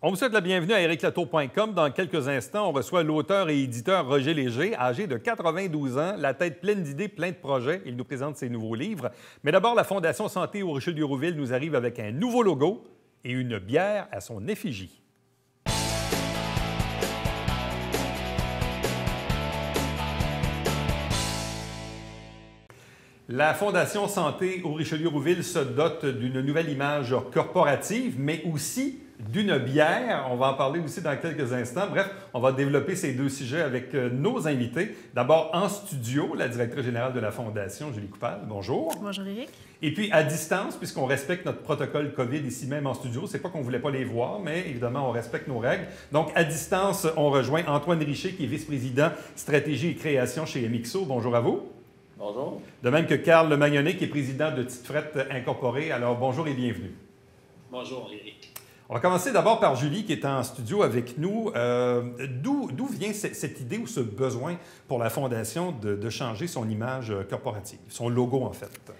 On vous souhaite la bienvenue à ericlatour.com. Dans quelques instants, on reçoit l'auteur et éditeur Roger Léger, âgé de 92 ans, la tête pleine d'idées, plein de projets. Il nous présente ses nouveaux livres. Mais d'abord, la Fondation Santé au Richelieu-Rouville nous arrive avec un nouveau logo et une bière à son effigie. La Fondation Santé au Richelieu-Rouville se dote d'une nouvelle image corporative, mais aussi d'une bière. On va en parler aussi dans quelques instants. Bref, on va développer ces deux sujets avec nos invités. D'abord, en studio, la directrice générale de la Fondation, Julie Coupal. Bonjour. Bonjour, Éric. Et puis, à distance, puisqu'on respecte notre protocole COVID ici même en studio, c'est pas qu'on voulait pas les voir, mais évidemment, on respecte nos règles. Donc, à distance, on rejoint Antoine Richer, qui est vice-président stratégie et création chez MXO. Bonjour à vous. Bonjour. De même que Carl Magnonnet, qui est président de Tite Frette Incorporée. Alors, bonjour et bienvenue. Bonjour, Éric. On va commencer d'abord par Julie, qui est en studio avec nous. D'où vient cette idée ou ce besoin pour la Fondation de changer son image corporative, son logo, en fait?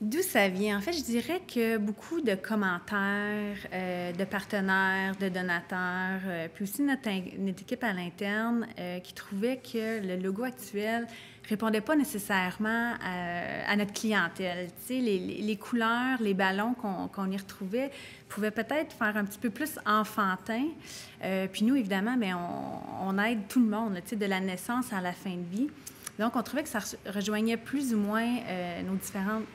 D'où ça vient? En fait, je dirais que beaucoup de commentaires de partenaires, de donateurs, puis aussi notre équipe à l'interne qui trouvait que le logo actuel répondait pas nécessairement à notre clientèle. Tu sais, les couleurs, les ballons qu'on y retrouvait pouvaient peut-être faire un petit peu plus enfantin. Puis nous, évidemment, bien, on aide tout le monde, tu sais, de la naissance à la fin de vie. Donc, on trouvait que ça rejoignait plus ou moins nos différentes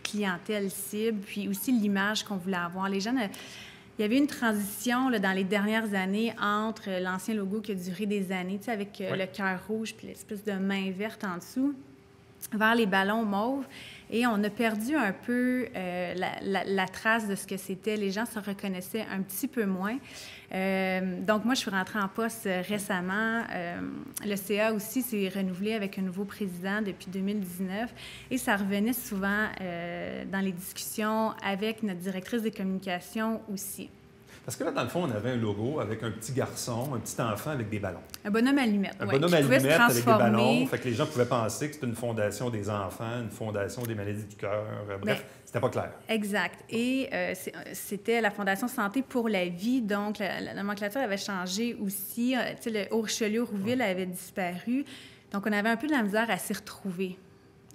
clientèles cibles, puis aussi l'image qu'on voulait avoir. Les gens, il y avait une transition là, dans les dernières années entre l'ancien logo qui a duré des années, tu sais, avec le cœur rouge puis l'espèce de main verte en dessous, vers les ballons mauves. Et on a perdu un peu la trace de ce que c'était. Les gens se reconnaissaient un petit peu moins. Donc, moi, je suis rentrée en poste récemment. Le CA aussi s'est renouvelé avec un nouveau président depuis 2019. Et ça revenait souvent dans les discussions avec notre directrice des communications aussi. Parce que là, dans le fond, on avait un logo avec un petit garçon, un petit enfant avec des ballons. Un bonhomme allumette, Un bonhomme allumette avec des ballons. Fait que les gens pouvaient penser que c'était une fondation des enfants, une fondation des maladies du cœur. Bref, c'était pas clair. Exact. Et c'était la Fondation Santé pour la vie. Donc, la nomenclature avait changé aussi. Tu sais, le Haut-Richelieu-Rouville avait disparu. Donc, on avait un peu de la misère à s'y retrouver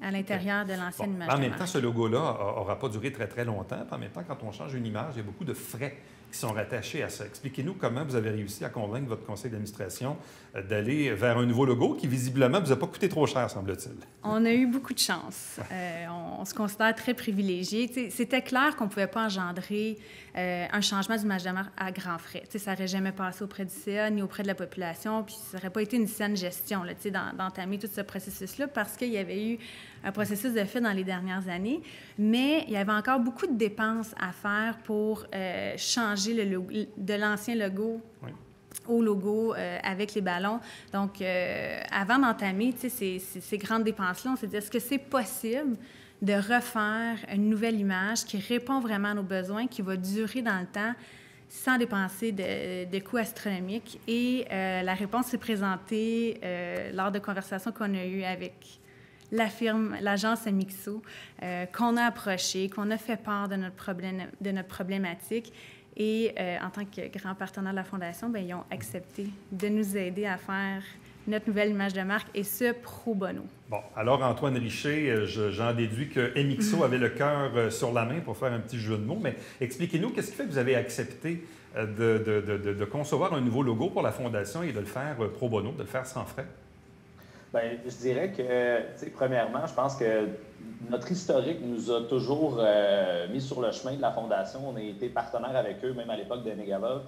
à l'intérieur de l'ancienne image. En même temps, ce logo-là n'aura pas duré très, très longtemps. Puis en même temps, quand on change une image, il y a beaucoup de frais qui sont rattachés à ça. Expliquez-nous comment vous avez réussi à convaincre votre conseil d'administration d'aller vers un nouveau logo qui, visiblement, ne vous a pas coûté trop cher, semble-t-il. On a eu beaucoup de chance. On se considère très privilégiés. C'était clair qu'on ne pouvait pas engendrer un changement d'image de marque à grands frais. T'sais, ça n'aurait jamais passé auprès du CA ni auprès de la population, puis ça n'aurait pas été une saine gestion d'entamer tout ce processus-là parce qu'il y avait eu un processus de fait dans les dernières années, mais il y avait encore beaucoup de dépenses à faire pour changer le logo, de l'ancien logo au logo avec les ballons. Donc, avant d'entamer ces grandes dépenses-là, on s'est dit, est-ce que c'est possible de refaire une nouvelle image qui répond vraiment à nos besoins, qui va durer dans le temps sans dépenser de coûts astronomiques? Et la réponse s'est présentée lors de conversations qu'on a eues avec la firme, l'agence MXO, qu'on a approché, qu'on a fait part de notre problématique. Et en tant que grand partenaire de la Fondation, bien, ils ont accepté de nous aider à faire notre nouvelle image de marque, et ce, pro bono. Bon, alors Antoine Richer, j'en déduis que MXO avait le cœur sur la main pour faire un petit jeu de mots, mais expliquez-nous, qu'est-ce qui fait que vous avez accepté de concevoir un nouveau logo pour la Fondation et de le faire pro bono, de le faire sans frais? Bien, je dirais que, premièrement, je pense que notre historique nous a toujours mis sur le chemin de la Fondation. On a été partenaire avec eux, même à l'époque de Megavolt.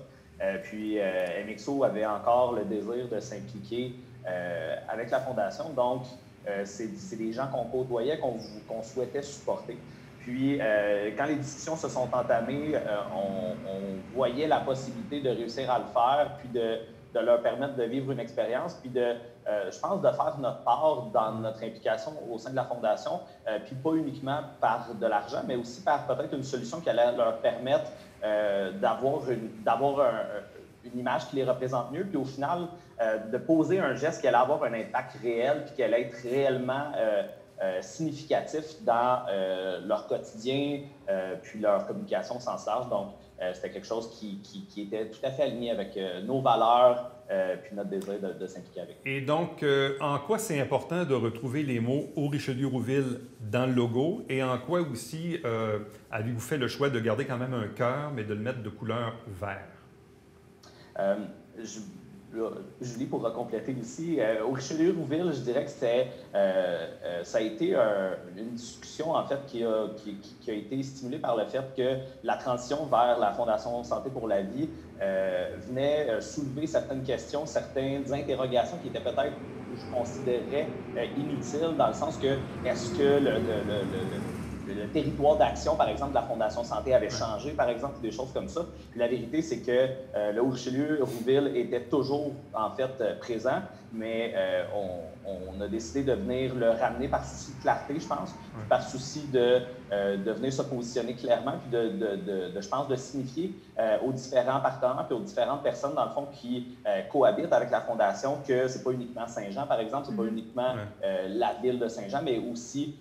Puis MXO avait encore le désir de s'impliquer avec la Fondation. Donc, c'est des gens qu'on côtoyait, qu'on souhaitait supporter. Puis, quand les discussions se sont entamées, on voyait la possibilité de réussir à le faire, puis de leur permettre de vivre une expérience, puis je pense, de faire notre part dans notre implication au sein de la Fondation, puis pas uniquement par de l'argent, mais aussi par peut-être une solution qui allait leur permettre d'avoir une image qui les représente mieux, puis au final, de poser un geste qui allait avoir un impact réel, puis qui allait être réellement significatif dans leur quotidien puis leur communication au sens large. Donc, c'était quelque chose qui était tout à fait aligné avec nos valeurs puis notre désir de s'impliquer avec. Et donc, en quoi c'est important de retrouver les mots « Haut Richelieu-Rouville » dans le logo et en quoi aussi avez-vous fait le choix de garder quand même un cœur, mais de le mettre de couleur vert? Julie pourra compléter ici. Au Richelieu-Rouville, je dirais que ça a été une discussion en fait qui a été stimulée par le fait que la transition vers la Fondation Santé pour la vie venait soulever certaines questions, certaines interrogations qui étaient peut-être, je considérais, inutiles dans le sens que est-ce que le territoire d'action, par exemple, de la Fondation Santé avait changé, par exemple, des choses comme ça. Puis la vérité, c'est que le Haut-Richelieu-Rouville était toujours, en fait, présent, mais on a décidé de venir le ramener par souci de clarté, je pense, par souci de venir se positionner clairement, puis je pense, de signifier aux différents partenaires puis aux différentes personnes, dans le fond, qui cohabitent avec la Fondation, que c'est pas uniquement Saint-Jean, par exemple, c'est pas uniquement la ville de Saint-Jean, mais aussi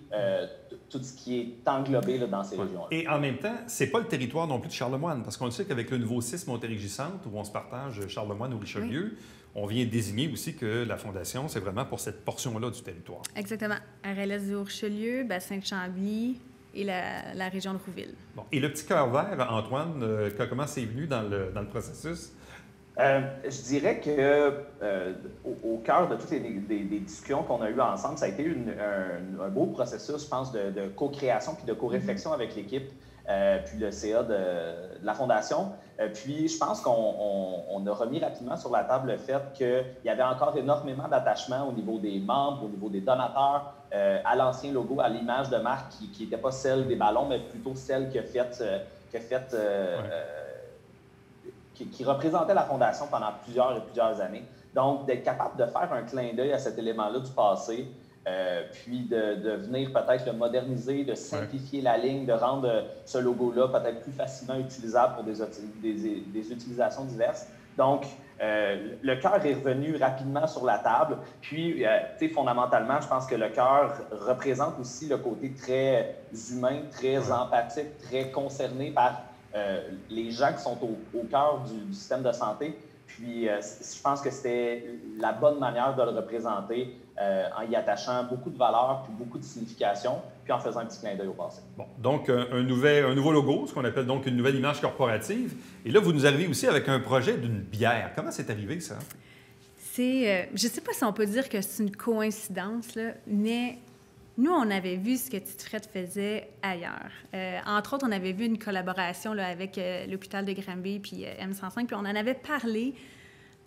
tout ce qui est englobé là, dans ces régions-là. Et en même temps, c'est pas le territoire non plus de Charlemagne, parce qu'on sait qu'avec le nouveau 6 Montérégie-Centre, où on se partage Charlemagne ou Richelieu, on vient désigner aussi que la Fondation, c'est vraiment pour cette portion-là du territoire. Exactement. RLS du Haut-Richelieu, Bassin-Chambly et la région de Rouville. Bon. Et le petit cœur vert, Antoine, comment c'est venu dans le processus? Je dirais que au cœur de toutes des discussions qu'on a eues ensemble, ça a été un beau processus, je pense, de co-création puis de co-réflexion avec l'équipe puis le CA de la Fondation. Puis je pense qu'on a remis rapidement sur la table le fait qu'il y avait encore énormément d'attachement au niveau des membres, au niveau des donateurs, à l'ancien logo, à l'image de marque qui n'était pas celle des ballons, mais plutôt celle qui représentait la Fondation pendant plusieurs et plusieurs années. Donc, d'être capable de faire un clin d'œil à cet élément-là du passé, puis de venir peut-être le moderniser, de simplifier la ligne, de rendre ce logo-là peut-être plus facilement utilisable pour des utilisations diverses. Donc, le cœur est revenu rapidement sur la table. Puis, fondamentalement, je pense que le cœur représente aussi le côté très humain, très empathique, très concerné par les gens qui sont au cœur du système de santé. Puis, je pense que c'était la bonne manière de le représenter en y attachant beaucoup de valeur, puis beaucoup de signification, puis en faisant un petit clin d'œil au passé. Bon, donc, un nouveau logo, ce qu'on appelle donc une nouvelle image corporative. Et là, vous nous arrivez aussi avec un projet d'une bière. Comment c'est arrivé, ça? Je ne sais pas si on peut dire que c'est une coïncidence, là, mais nous, on avait vu ce que Tite Frette faisait ailleurs. Entre autres, on avait vu une collaboration là, avec l'hôpital de Granby puis M105, puis on en avait parlé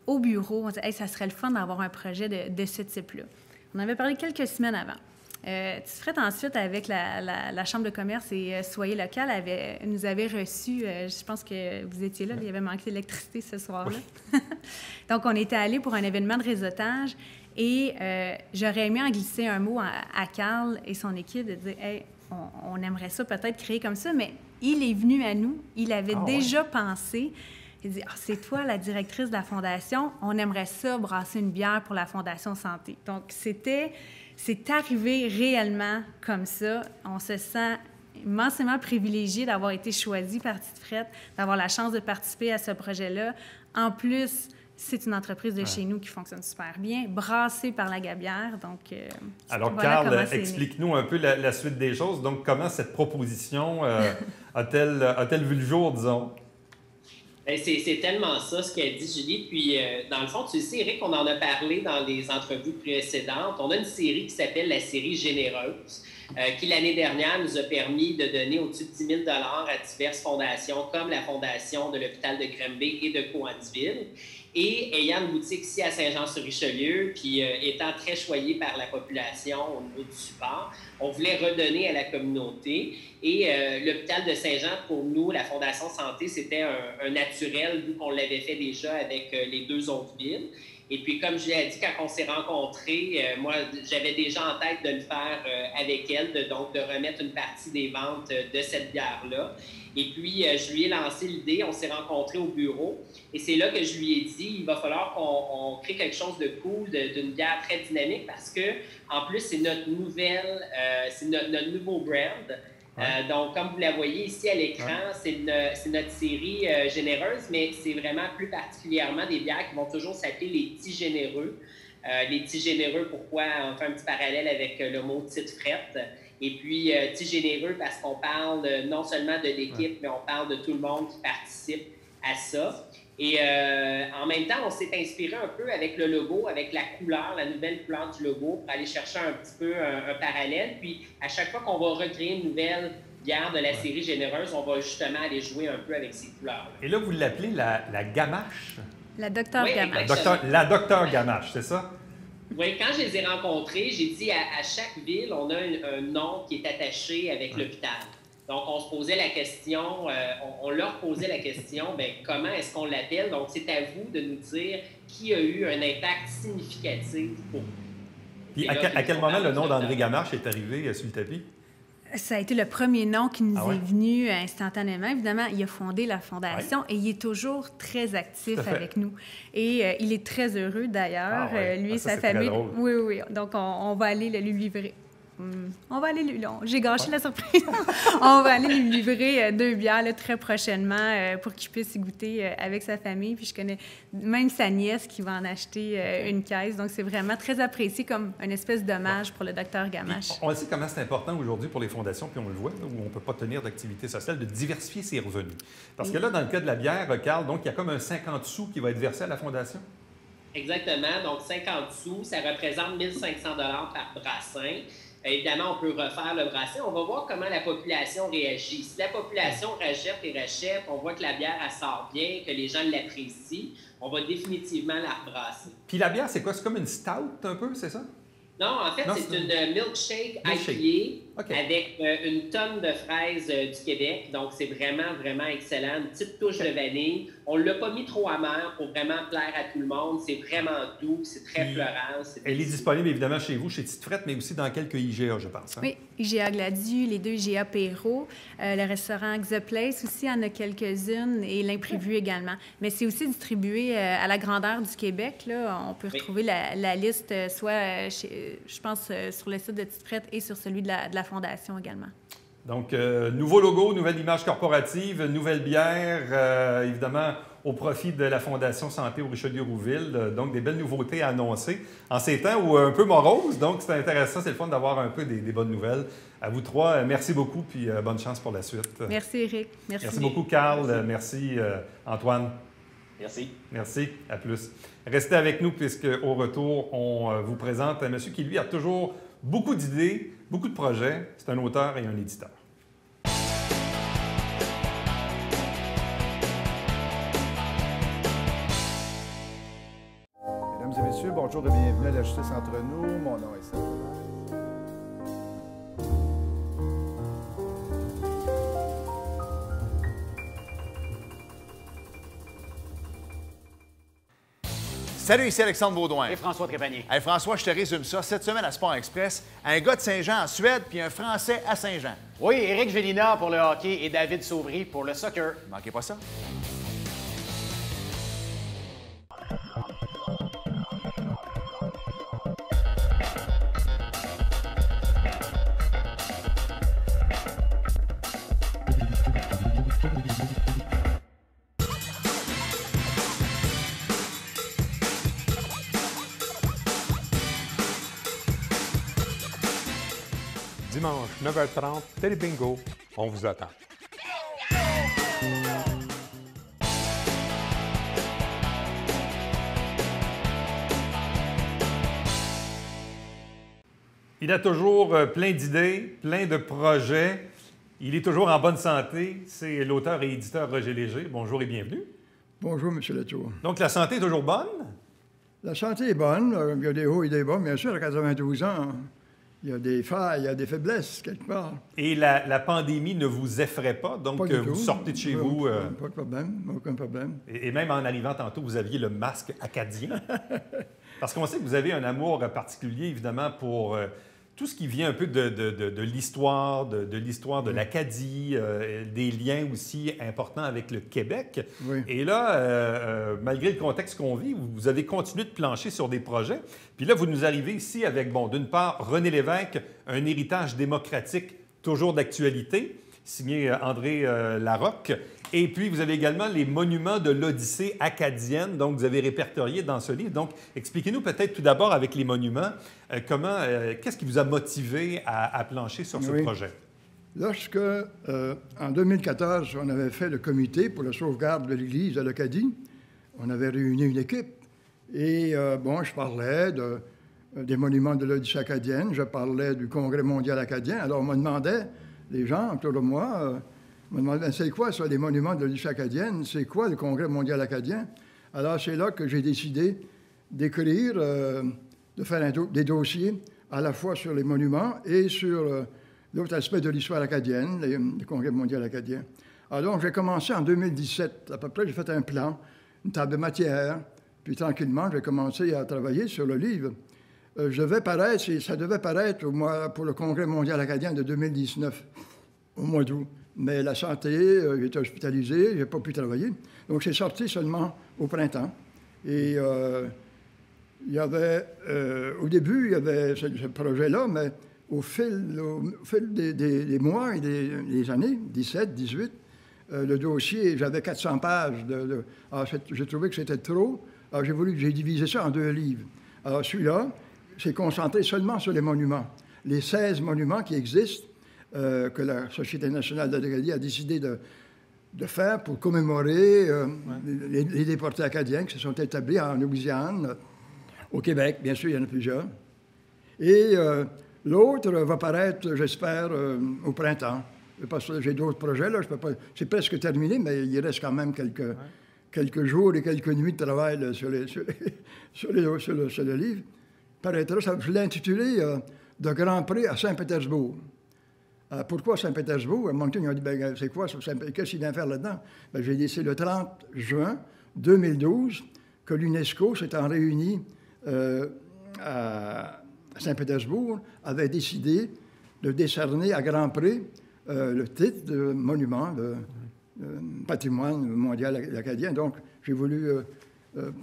au bureau. On disait, hey, ça serait le fun d'avoir un projet de ce type-là. On en avait parlé quelques semaines avant. Tite Frette, ensuite, avec la Chambre de commerce et Soyez local, nous avait reçus, je pense que vous étiez là, il y avait manqué d'électricité ce soir-là. Oui. Donc, on était allés pour un événement de réseautage. Et j'aurais aimé en glisser un mot à Carl et son équipe de dire « Hey, on aimerait ça peut-être créer comme ça », mais il est venu à nous, il avait déjà pensé. Il dit « c'est toi la directrice de la Fondation, on aimerait ça brasser une bière pour la Fondation Santé ». Donc, c'est arrivé réellement comme ça. On se sent immensément privilégié d'avoir été choisi par Tite Frette, d'avoir la chance de participer à ce projet-là. En plus, c'est une entreprise de chez nous qui fonctionne super bien, brassée par la Gabière. Donc, alors, voilà, Carl, explique-nous un peu la suite des choses. Donc, comment cette proposition a-t-elle vu le jour, disons? C'est tellement ça, ce qu'a dit Julie. Puis, dans le fond, tu sais, Eric, on en a parlé dans les entrevues précédentes. On a une série qui s'appelle la série Généreuse, qui, l'année dernière, nous a permis de donner au-dessus de 10 000 à diverses fondations, comme la Fondation de l'hôpital de Granby et de Coansville. Et ayant une boutique ici à Saint-Jean-sur-Richelieu, puis étant très choyé par la population au niveau du support, on voulait redonner à la communauté. Et l'hôpital de Saint-Jean, pour nous, la Fondation Santé, c'était un naturel, vu qu'on l'avait fait déjà avec les deux autres villes. Et puis, comme je l'ai dit, quand on s'est rencontrés, moi, j'avais déjà en tête de le faire avec elle, donc de remettre une partie des ventes de cette bière-là. Et puis, je lui ai lancé l'idée, on s'est rencontrés au bureau. Et c'est là que je lui ai dit, il va falloir qu'on crée quelque chose de cool, d'une bière très dynamique, parce que en plus, c'est notre nouvelle, c'est notre nouveau brand. Donc, comme vous la voyez ici à l'écran, c'est notre série généreuse, mais c'est vraiment plus particulièrement des bières qui vont toujours s'appeler les petits généreux. Les petits généreux, pourquoi? On fait un petit parallèle avec le mot petite frette. Et puis, petits généreux parce qu'on parle non seulement de l'équipe, mais on parle de tout le monde qui participe à ça. Et en même temps, on s'est inspiré un peu avec le logo, avec la couleur, la nouvelle couleur du logo, pour aller chercher un petit peu un parallèle. Puis, à chaque fois qu'on va recréer une nouvelle bière de la série généreuse, on va justement aller jouer un peu avec ces couleurs-là. Et là, vous l'appelez la Gamache? La Docteur Gamache. La Docteur Gamache, c'est ça? Oui, quand je les ai rencontrés, j'ai dit à chaque ville, on a un nom qui est attaché avec l'hôpital. Donc, on se posait la question, on leur posait la question, bien, comment est-ce qu'on l'appelle? Donc, c'est à vous de nous dire qui a eu un impact significatif pour vous. Puis, à quel moment le nom d'André Gamache est arrivé sur le tapis? Ça a été le premier nom qui nous est venu instantanément. Évidemment, il a fondé la Fondation et il est toujours très actif avec nous. Et il est très heureux d'ailleurs, lui et sa famille. Oui, oui. Donc, on va aller le lui livrer. On va aller lui... J'ai gâché la surprise. On va aller lui livrer 2 bières là, très prochainement pour qu'il puisse y goûter avec sa famille. Puis je connais même sa nièce qui va en acheter une caisse. Donc, c'est vraiment très apprécié comme une espèce d'hommage pour le Docteur Gamache. On sait comment c'est important aujourd'hui pour les fondations, puis on le voit, là, où on ne peut pas tenir d'activité sociale, de diversifier ses revenus. Parce que là, dans le cas de la bière, Carl, donc il y a comme un 50 sous qui va être versé à la Fondation? Exactement. Donc, 50 sous, ça représente 1 500 $ par brassin. Évidemment, on peut refaire le brassin. On va voir comment la population réagit. Si la population rachète et rachète, on voit que la bière, elle sort bien, que les gens l'apprécient, on va définitivement la rebrasser. Puis la bière, c'est quoi? C'est comme une stout un peu, c'est ça? Non, en fait, c'est une milkshake IPA avec une tonne de fraises du Québec. Donc, c'est vraiment, vraiment excellent. Une petite touche de vanille. On ne l'a pas mis trop amer pour vraiment plaire à tout le monde. C'est vraiment doux, c'est très floral. Elle est disponible évidemment chez vous, chez Tite Frette, mais aussi dans quelques IGA, je pense. Hein? Oui, IGA Gladu, les 2 IGA Perrault. Le restaurant The Place aussi en a quelques-unes et l'imprévu également. Mais c'est aussi distribué à la grandeur du Québec. Là. On peut retrouver la liste soit je pense, sur le site de Tite Frette et sur celui de la Fondation également. Donc, nouveau logo, nouvelle image corporative, nouvelle bière, évidemment, au profit de la Fondation Santé au Richelieu-Rouville. Donc, des belles nouveautés à annoncer en ces temps où un peu morose. Donc, c'est intéressant, c'est le fun d'avoir un peu des bonnes nouvelles. À vous 3, merci beaucoup, puis bonne chance pour la suite. Merci, Éric. Merci beaucoup, Carl. Merci, Antoine. Merci. Merci. À plus. Restez avec nous, puisque au retour, on vous présente un monsieur qui, lui, a toujours beaucoup d'idées, beaucoup de projets. C'est un auteur et un éditeur. Mesdames et messieurs, bonjour et bienvenue à la Justice entre nous. Mon nom est Serge. Salut, ici Alexandre Baudouin. Et François Trépanier. Hey, François, je te résume ça. Cette semaine à Sport Express, un gars de Saint-Jean en Suède puis un Français à Saint-Jean. Oui, Éric Gélina pour le hockey et David Sauvry pour le soccer. Manquez pas ça. Dimanche, 9h30, Télé Bingo, on vous attend. Il a toujours plein d'idées, plein de projets. Il est toujours en bonne santé. C'est l'auteur et éditeur Roger Léger. Bonjour et bienvenue. Bonjour, M. Latour. Donc, la santé est toujours bonne? La santé est bonne. Il y a des hauts et des bas. Bien sûr, à 92 ans, il y a des failles, il y a des faiblesses quelque part. Et la pandémie ne vous effraie pas, donc Pas du vous tout. sortez de chez vous... Pas de problème, aucun problème. Et même en arrivant tantôt, vous aviez le masque acadien. Parce qu'on sait que vous avez un amour particulier, évidemment, pour tout ce qui vient un peu de l'histoire, de l'histoire de l'Acadie, des liens aussi importants avec le Québec. Oui. Et là, malgré le contexte qu'on vit, vous avez continué de plancher sur des projets. Puis là, vous nous arrivez ici avec, bon, d'une part, René Lévesque, un héritage démocratique toujours d'actualité, signé André Larocque. Et puis, vous avez également les monuments de l'Odyssée acadienne, donc vous avez répertorié dans ce livre. Donc, expliquez-nous peut-être tout d'abord avec les monuments, qu'est-ce qui vous a motivé à plancher sur ce projet? Lorsque, en 2014, on avait fait le comité pour la sauvegarde de l'Église de l'Acadie, on avait réuni une équipe. Et, bon, je parlais des monuments de l'Odyssée acadienne, je parlais du Congrès mondial acadien. Alors, on me demandait, les gens autour de moi... me demandait, c'est quoi ça, les monuments de l'Odyssée acadienne? C'est quoi le Congrès mondial acadien? Alors, c'est là que j'ai décidé d'écrire, de faire des dossiers à la fois sur les monuments et sur l'autre aspect de l'histoire acadienne, le Congrès mondial acadien. Alors, donc, j'ai commencé en 2017. À peu près, j'ai fait un plan, une table de matière, puis tranquillement, j'ai commencé à travailler sur le livre. Ça devait paraître pour le Congrès mondial acadien de 2019, au mois d'août. Mais la santé, j'étais hospitalisé, je n'ai pas pu travailler. Donc, c'est sorti seulement au printemps. Et il y avait, au début, il y avait ce projet-là, mais au fil des mois et des années, 17, 18, le dossier, j'avais 400 pages. Alors, j'ai trouvé que c'était trop. Alors, j'ai divisé ça en 2 livres. Alors, celui-là, c'est concentré seulement sur les monuments. Les 16 monuments qui existent, que la Société nationale de l'Acadie a décidé de faire pour commémorer les déportés acadiens qui se sont établis en Louisiane, au Québec, bien sûr, il y en a plusieurs. Et l'autre va paraître, j'espère, au printemps. Parce que j'ai d'autres projets, là, je peux pas... C'est presque terminé, mais il reste quand même quelques jours et quelques nuits de travail là, sur le livre. Paraîtra, je l'ai intitulé « De Grand Prix à Saint-Pétersbourg ». Pourquoi Saint-Pétersbourg? À Moncton, ils ont dit, ben, c'est quoi, qu'est-ce qu'il vient faire là-dedans? Ben, j'ai dit, c'est le 30 juin 2012 que l'UNESCO s'étant réuni à Saint-Pétersbourg, avait décidé de décerner à Grand Prix le titre de monument de patrimoine mondial acadien. Donc, j'ai voulu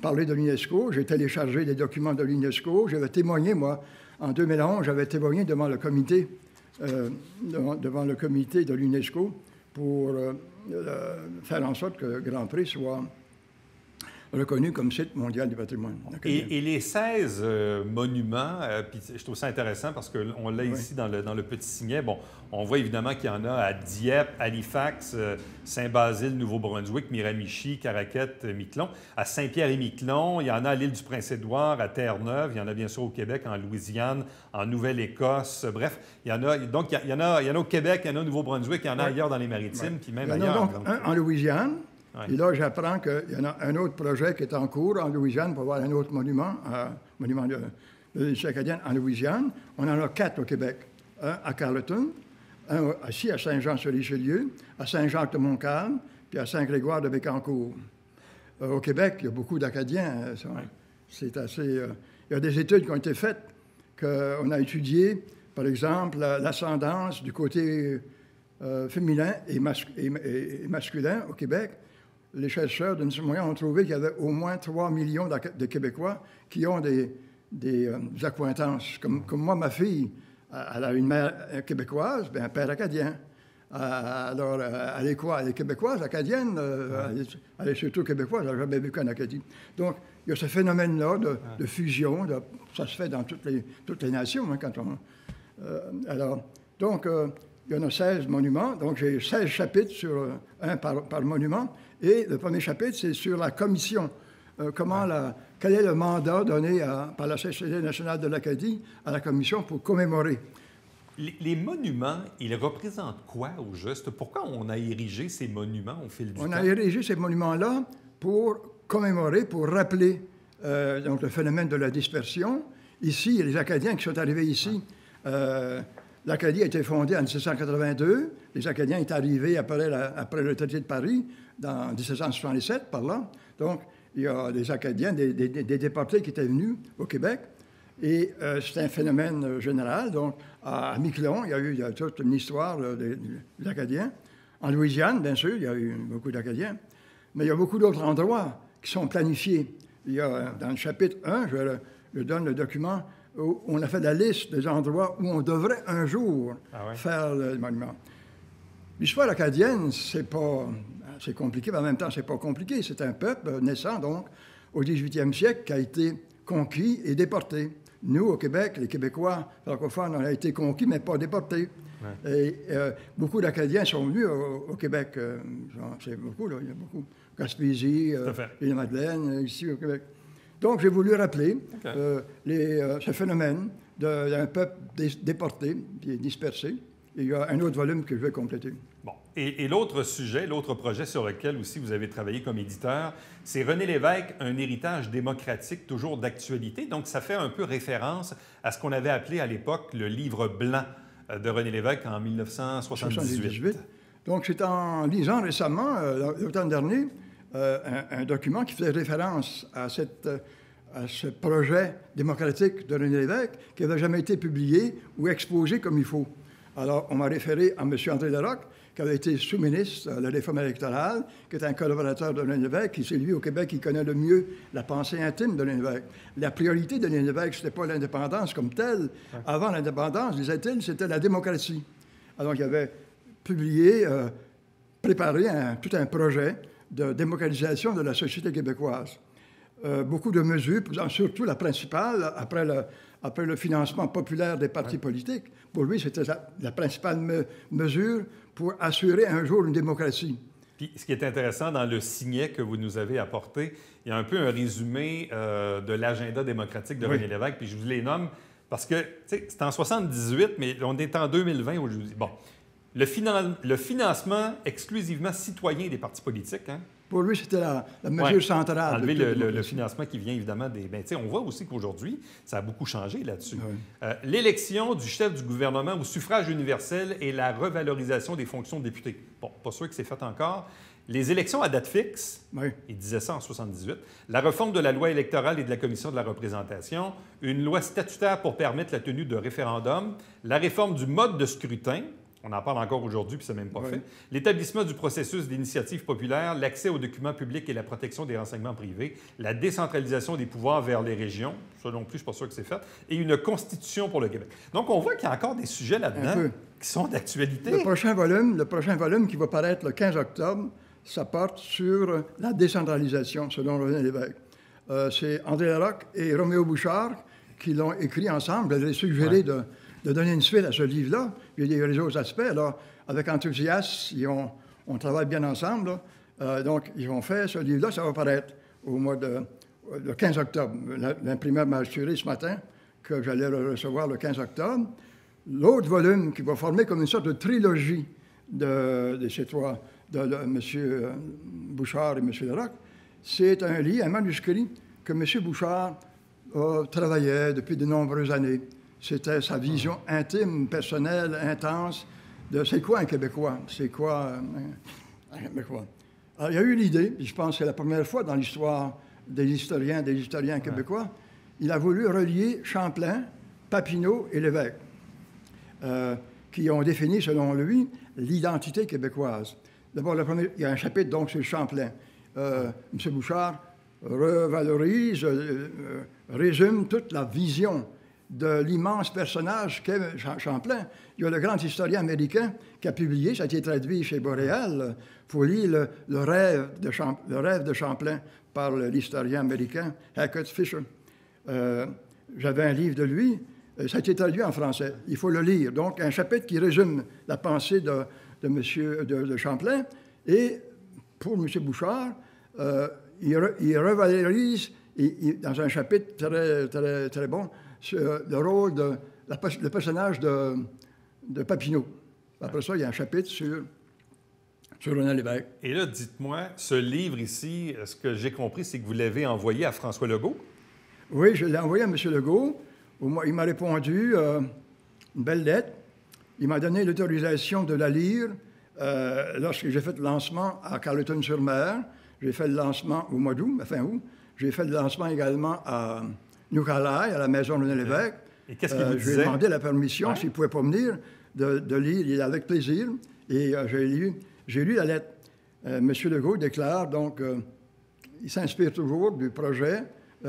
parler de l'UNESCO. J'ai téléchargé les documents de l'UNESCO. J'avais témoigné, moi, en 2011, j'avais témoigné devant le comité de l'UNESCO pour faire en sorte que Grand Prix soit reconnu comme site mondial du patrimoine. Et les 16 monuments, puis je trouve ça intéressant parce qu'on l'a ici dans le petit signet. Bon, on voit évidemment qu'il y en a à Dieppe, Halifax, Saint-Basile, Nouveau-Brunswick, Miramichi, Caraquette, Miquelon. À Saint-Pierre-et-Miquelon, il y en a à l'île du Prince-Édouard, à Terre-Neuve. Il y en a bien sûr au Québec, en Louisiane, en Nouvelle-Écosse. Bref, il y en a. Donc, il y en a au Québec, il y en a au Nouveau-Brunswick, il y en a ailleurs dans les Maritimes, puis même ailleurs. Il y en a donc un en Louisiane. Ouais. Et là, j'apprends qu'il y en a un autre projet qui est en cours en Louisiane pour avoir un autre monument, monument de l'Église acadienne en Louisiane. On en a 4 au Québec. Un à Carleton, un ici à Saint-Jean-sur-Richelieu, à Saint-Jacques-de-Montcalm, puis à Saint-Grégoire de Bécancour. Au Québec, il y a beaucoup d'Acadiens. C'est assez... il y a des études qui ont été faites, qu'on a étudiées, par exemple, l'ascendance du côté féminin et masculin au Québec. Les chercheurs de M. Moyen ont trouvé qu'il y avait au moins 3 millions de Québécois qui ont des accointances. Comme moi, ma fille, elle a une mère québécoise, bien, un père acadien. Alors, elle est quoi? Elle est québécoise, acadienne, elle est surtout québécoise, elle n'a jamais vécu en Acadie. Donc, il y a ce phénomène-là de fusion, ça se fait dans toutes les nations, hein, quand on... il y en a 16 monuments, donc j'ai 16 chapitres sur un par monument. Et le premier chapitre, c'est sur la commission. Quel est le mandat donné par la Société nationale de l'Acadie à la commission pour commémorer? Les monuments, ils représentent quoi au juste? Pourquoi on a érigé ces monuments au fil du temps? On a érigé ces monuments-là pour commémorer, pour rappeler donc le phénomène de la dispersion. Ici, il y a les Acadiens qui sont arrivés ici L'Acadie a été fondée en 1782. Les Acadiens sont arrivés après le traité de Paris, en 1777, par là. Donc, il y a des Acadiens, des déportés qui étaient venus au Québec. Et c'est un phénomène général. Donc, à Miquelon, il y a toute une histoire des Acadiens. En Louisiane, bien sûr, il y a eu beaucoup d'Acadiens. Mais il y a beaucoup d'autres endroits qui sont planifiés. Il y a, dans le chapitre 1, je donne le document où on a fait la liste des endroits où on devrait un jour faire le monument. L'histoire acadienne, c'est compliqué, mais en même temps, c'est pas compliqué. C'est un peuple naissant, donc, au 18e siècle, qui a été conquis et déporté. Nous, au Québec, les Québécois francophones, on a été conquis, mais pas déportés. Ouais. Et beaucoup d'Acadiens sont venus au Québec. C'est beaucoup, là. Il y a beaucoup. Gaspésie, l'île-Madeleine, ici au Québec. Donc, j'ai voulu rappeler ce phénomène d'un peuple déporté, dispersé. Et il y a un autre volume que je vais compléter. Bon. Et l'autre sujet, l'autre projet sur lequel aussi vous avez travaillé comme éditeur, c'est René Lévesque, un héritage démocratique toujours d'actualité. Donc, ça fait un peu référence à ce qu'on avait appelé à l'époque le livre blanc de René Lévesque en 1978. Donc, c'est en lisant récemment, l'automne dernier, un document qui faisait référence à ce projet démocratique de René Lévesque qui n'avait jamais été publié ou exposé comme il faut. Alors, on m'a référé à M. André Larocque, qui avait été sous-ministre à la réforme électorale, qui est un collaborateur de René Lévesque, qui c'est lui au Québec qui connaît le mieux la pensée intime de René Lévesque. La priorité de René Lévesque, ce n'était pas l'indépendance comme telle. Ouais. Avant l'indépendance, disait-il, c'était la démocratie. Alors, il avait publié, préparé tout un projet de démocratisation de la société québécoise. Beaucoup de mesures, surtout la principale, après le financement populaire des partis politiques, pour lui, c'était la principale mesure pour assurer un jour une démocratie. Puis, ce qui est intéressant dans le signet que vous nous avez apporté, il y a un peu un résumé de l'agenda démocratique de René Lévesque, puis je vous les nomme parce que, tu sais, c'est en 78, mais on est en 2020 aujourd'hui. Bon, le financement exclusivement citoyen des partis politiques, hein? Pour lui, c'était la mesure centrale. Enlever le financement qui vient évidemment des... Bien, on voit aussi qu'aujourd'hui, ça a beaucoup changé là-dessus. Oui. L'élection du chef du gouvernement au suffrage universel et la revalorisation des fonctions de député. Bon, pas sûr que c'est fait encore. Les élections à date fixe, il disait ça en 78. La réforme de la loi électorale et de la commission de la représentation. Une loi statutaire pour permettre la tenue de référendums. La réforme du mode de scrutin. On en parle encore aujourd'hui, puis c'est même pas fait. L'établissement du processus d'initiative populaire, l'accès aux documents publics et la protection des renseignements privés, la décentralisation des pouvoirs vers les régions, ça non plus, je ne suis pas sûr que c'est fait, et une constitution pour le Québec. Donc, on voit qu'il y a encore des sujets là-dedans qui sont d'actualité. Le prochain volume qui va paraître le 15 octobre, ça porte sur la décentralisation, selon René Lévesque. C'est André Larocque et Roméo Bouchard qui l'ont écrit ensemble. Je les ai suggéré de donner une suite à ce livre-là. Il y a des autres aspects. Alors, avec enthousiasme, on travaille bien ensemble. Donc, ils ont fait ce livre-là. Ça va paraître le 15 octobre. L'imprimeur m'a assuré ce matin que j'allais le recevoir le 15 octobre. L'autre volume qui va former comme une sorte de trilogie de ces trois, de M. Bouchard et M. Larocque, c'est un manuscrit que M. Bouchard travaillait depuis de nombreuses années. C'était sa vision intime, personnelle, intense de c'est quoi un Québécois? C'est quoi un Québécois? Alors, il y a eu l'idée, puis je pense que c'est la première fois dans l'histoire des historiens québécois, il a voulu relier Champlain, Papineau et Lévesque, qui ont défini, selon lui, l'identité québécoise. D'abord, il y a un chapitre donc sur Champlain. M. Bouchard revalorise, résume toute la vision de l'immense personnage qu'est Champlain. Il y a le grand historien américain qui a publié, ça a été traduit chez Boréal, pour lire le rêve de Champlain par l'historien américain Hackett Fisher. J'avais un livre de lui, ça a été traduit en français. Il faut le lire. Donc, un chapitre qui résume la pensée de Champlain. Et pour M. Bouchard, il revalorise, dans un chapitre très, très, très bon, le rôle le personnage de Papineau. Après ça, il y a un chapitre sur René Lévesque. Et là, dites-moi, ce livre ici, ce que j'ai compris, c'est que vous l'avez envoyé à François Legault? Oui, je l'ai envoyé à M. Legault. Il m'a répondu une belle lettre. Il m'a donné l'autorisation de la lire lorsque j'ai fait le lancement à Carleton-sur-Mer. J'ai fait le lancement au mois d'août, fin août. J'ai fait le lancement également à New Carlisle, à la maison de l'évêque. Et qu'est-ce qu'il vous disait? Je lui ai demandé la permission, s'il ne pouvait pas venir, de lire avec plaisir. Et j'ai lu la lettre. M. Legault déclare, donc, il s'inspire toujours du projet,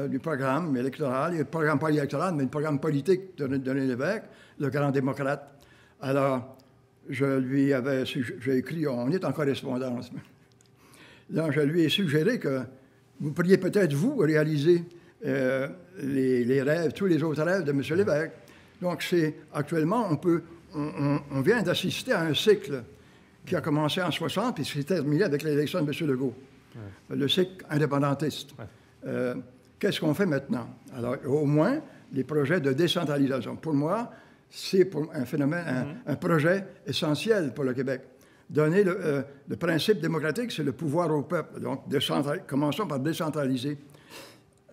du programme électoral, le programme pas électoral, mais le programme politique de l'évêque, le grand démocrate. Alors, j'ai écrit, on est en correspondance. Donc, je lui ai suggéré que vous pourriez peut-être, vous, réaliser les rêves, tous les autres rêves de M. l'évêque. Donc, actuellement, on vient d'assister à un cycle qui a commencé en 60 et qui s'est terminé avec l'élection de M. Legault, le cycle indépendantiste. Qu'est-ce qu'on fait maintenant? Alors, au moins, les projets de décentralisation. Pour moi, c'est un phénomène, un projet essentiel pour le Québec. Donner le principe démocratique, c'est le pouvoir au peuple. Donc, commençons par décentraliser.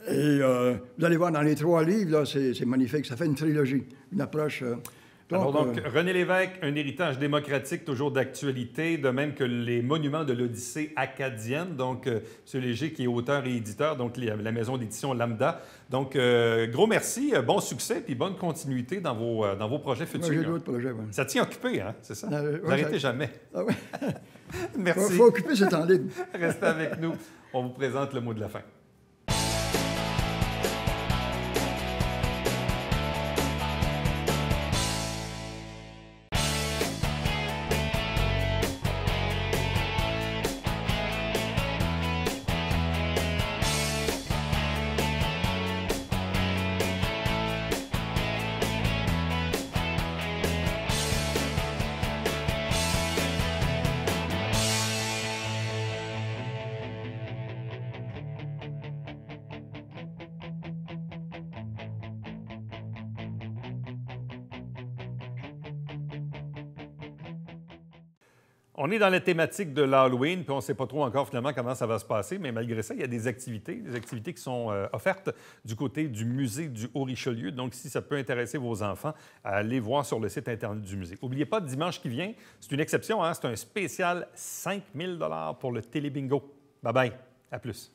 Et vous allez voir dans les 3 livres, là, c'est magnifique. Ça fait une trilogie, une approche... Donc, René Lévesque, un héritage démocratique toujours d'actualité, de même que les monuments de l'Odyssée acadienne. Donc, M. Léger qui est auteur et éditeur, donc la maison d'édition Lambda. Donc, gros merci, bon succès, puis bonne continuité dans vos projets futurs. J'ai d'autres projets, oui. Ça tient occupé, hein, c'est ça? Vous n'arrêtez jamais. Ah oui. Merci. Il faut occuper ce temps libre. Restez avec nous. On vous présente le mot de la fin. On est dans la thématique de l'Halloween, puis on ne sait pas trop encore finalement comment ça va se passer, mais malgré ça, il y a des activités qui sont offertes du côté du musée du Haut-Richelieu. Donc, si ça peut intéresser vos enfants, allez voir sur le site Internet du musée. N'oubliez pas, dimanche qui vient, c'est une exception, hein? C'est un spécial 5 000 $ pour le Télébingo. Bye-bye, à plus.